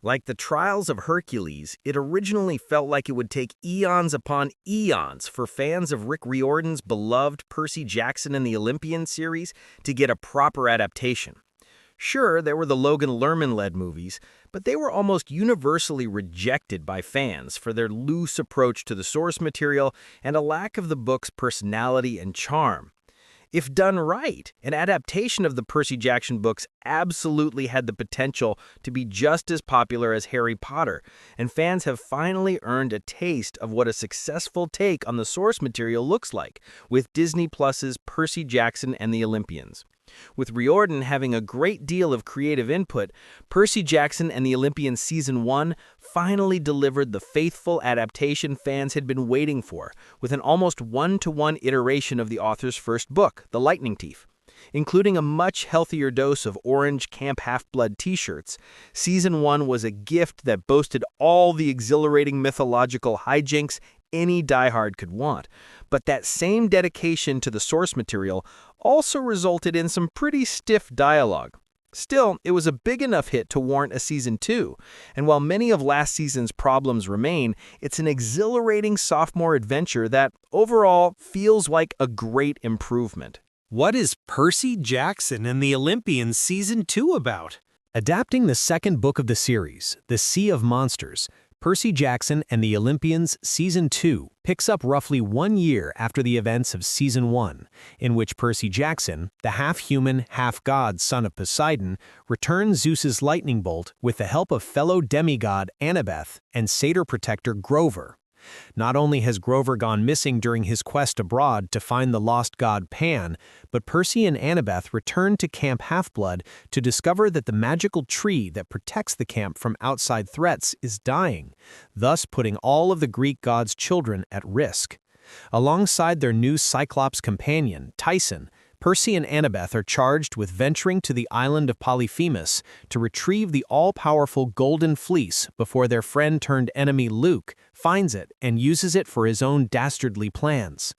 Like the Trials of Hercules, it originally felt like it would take eons upon eons for fans of Rick Riordan's beloved Percy Jackson and the Olympians series to get a proper adaptation. Sure, there were the Logan Lerman-led movies, but they were almost universally rejected by fans for their loose approach to the source material and a lack of the book's personality and charm. If done right, an adaptation of the Percy Jackson books absolutely had the potential to be just as popular as Harry Potter, and fans have finally earned a taste of what a successful take on the source material looks like with Disney Plus's Percy Jackson and the Olympians. With Riordan having a great deal of creative input, Percy Jackson and the Olympians Season 1 finally delivered the faithful adaptation fans had been waiting for, with an almost one-to-one iteration of the author's first book, The Lightning Thief. Including a much healthier dose of orange Camp Half-Blood t-shirts, Season 1 was a gift that boasted all the exhilarating mythological hijinks any diehard could want. But that same dedication to the source material also resulted in some pretty stiff dialogue. Still, it was a big enough hit to warrant a Season 2, and while many of last season's problems remain, it's an exhilarating sophomore adventure that, overall, feels like a great improvement. What is Percy Jackson and the Olympians Season 2 about? Adapting the second book of the series, The Sea of Monsters, Percy Jackson and the Olympians Season 2 picks up roughly 1 year after the events of Season 1, in which Percy Jackson, the half-human, half-god son of Poseidon, returns Zeus's lightning bolt with the help of fellow demigod Annabeth and satyr protector Grover. Not only has Grover gone missing during his quest abroad to find the lost god Pan, but Percy and Annabeth return to Camp Half-Blood to discover that the magical tree that protects the camp from outside threats is dying, thus putting all of the Greek gods' children at risk. Alongside their new Cyclops companion, Tyson, Percy and Annabeth are charged with venturing to the island of Polyphemus to retrieve the all-powerful Golden Fleece before their friend-turned-enemy Luke finds it and uses it for his own dastardly plans.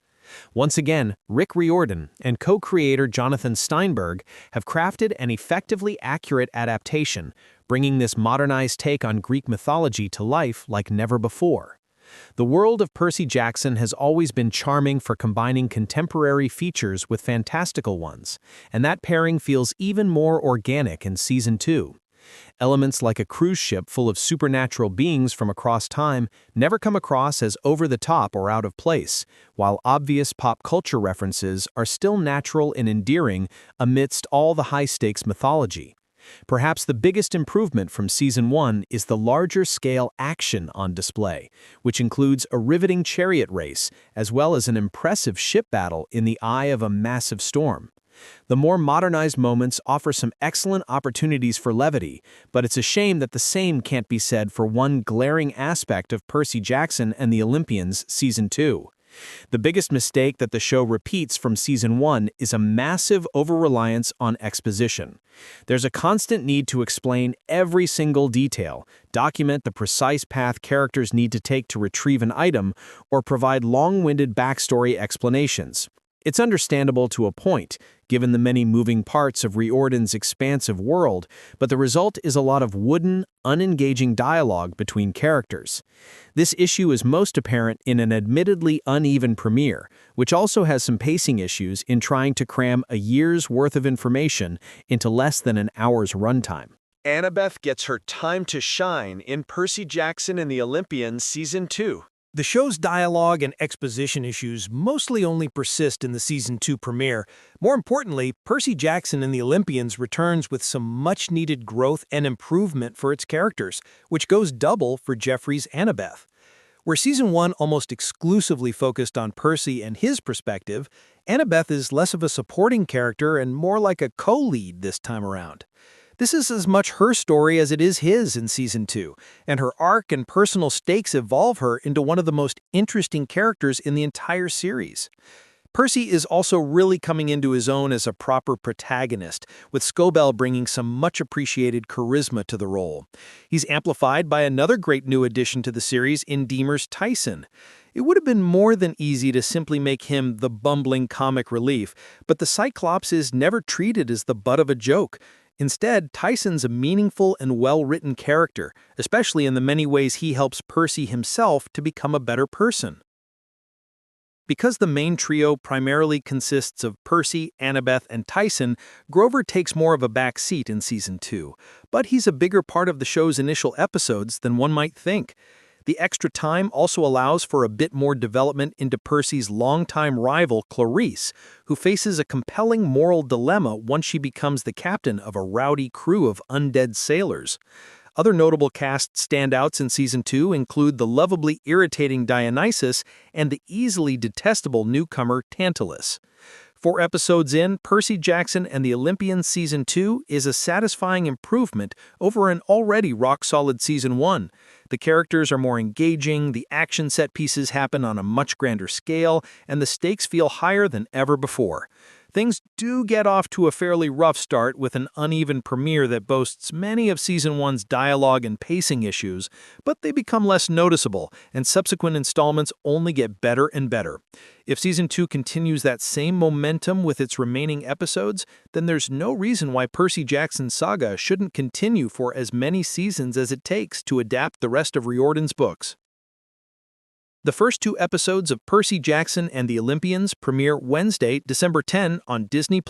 Once again, Rick Riordan and co-creator Jonathan Steinberg have crafted an effectively accurate adaptation, bringing this modernized take on Greek mythology to life like never before. The world of Percy Jackson has always been charming for combining contemporary features with fantastical ones, and that pairing feels even more organic in Season 2. Elements like a cruise ship full of supernatural beings from across time never come across as over-the-top or out of place, while obvious pop culture references are still natural and endearing amidst all the high-stakes mythology. Perhaps the biggest improvement from Season 1 is the larger-scale action on display, which includes a riveting chariot race, as well as an impressive ship battle in the eye of a massive storm. The more modernized moments offer some excellent opportunities for levity, but it's a shame that the same can't be said for one glaring aspect of Percy Jackson and the Olympians Season 2. The biggest mistake that the show repeats from Season 1 is a massive over-reliance on exposition. There's a constant need to explain every single detail, document the precise path characters need to take to retrieve an item, or provide long-winded backstory explanations. It's understandable to a point, given the many moving parts of Riordan's expansive world, but the result is a lot of wooden, unengaging dialogue between characters. This issue is most apparent in an admittedly uneven premiere, which also has some pacing issues in trying to cram a year's worth of information into less than an hour's runtime. Annabeth gets her time to shine in Percy Jackson and the Olympians Season 2. The show's dialogue and exposition issues mostly only persist in the Season 2 premiere. More importantly, Percy Jackson and the Olympians returns with some much-needed growth and improvement for its characters, which goes double for Jeffries' Annabeth. Where Season 1 almost exclusively focused on Percy and his perspective, Annabeth is less of a supporting character and more like a co-lead this time around. This is as much her story as it is his in Season 2, and her arc and personal stakes evolve her into one of the most interesting characters in the entire series. Percy is also really coming into his own as a proper protagonist, with Scobell bringing some much-appreciated charisma to the role. He's amplified by another great new addition to the series in Diemer's Tyson. It would have been more than easy to simply make him the bumbling comic relief, but the Cyclops is never treated as the butt of a joke. Instead, Tyson's a meaningful and well-written character, especially in the many ways he helps Percy himself to become a better person. Because the main trio primarily consists of Percy, Annabeth, and Tyson, Grover takes more of a back seat in Season 2, but he's a bigger part of the show's initial episodes than one might think. The extra time also allows for a bit more development into Percy's longtime rival, Clarice, who faces a compelling moral dilemma once she becomes the captain of a rowdy crew of undead sailors. Other notable cast standouts in Season 2 include the lovably irritating Dionysus and the easily detestable newcomer Tantalus. 4 episodes in, Percy Jackson and the Olympians Season 2 is a satisfying improvement over an already rock-solid Season 1. The characters are more engaging, the action set pieces happen on a much grander scale, and the stakes feel higher than ever before. Things do get off to a fairly rough start with an uneven premiere that boasts many of Season 1's dialogue and pacing issues, but they become less noticeable, and subsequent installments only get better and better. If Season 2 continues that same momentum with its remaining episodes, then there's no reason why Percy Jackson's saga shouldn't continue for as many seasons as it takes to adapt the rest of Riordan's books. The first 2 episodes of Percy Jackson and the Olympians premiere Wednesday, December 10 on Disney+.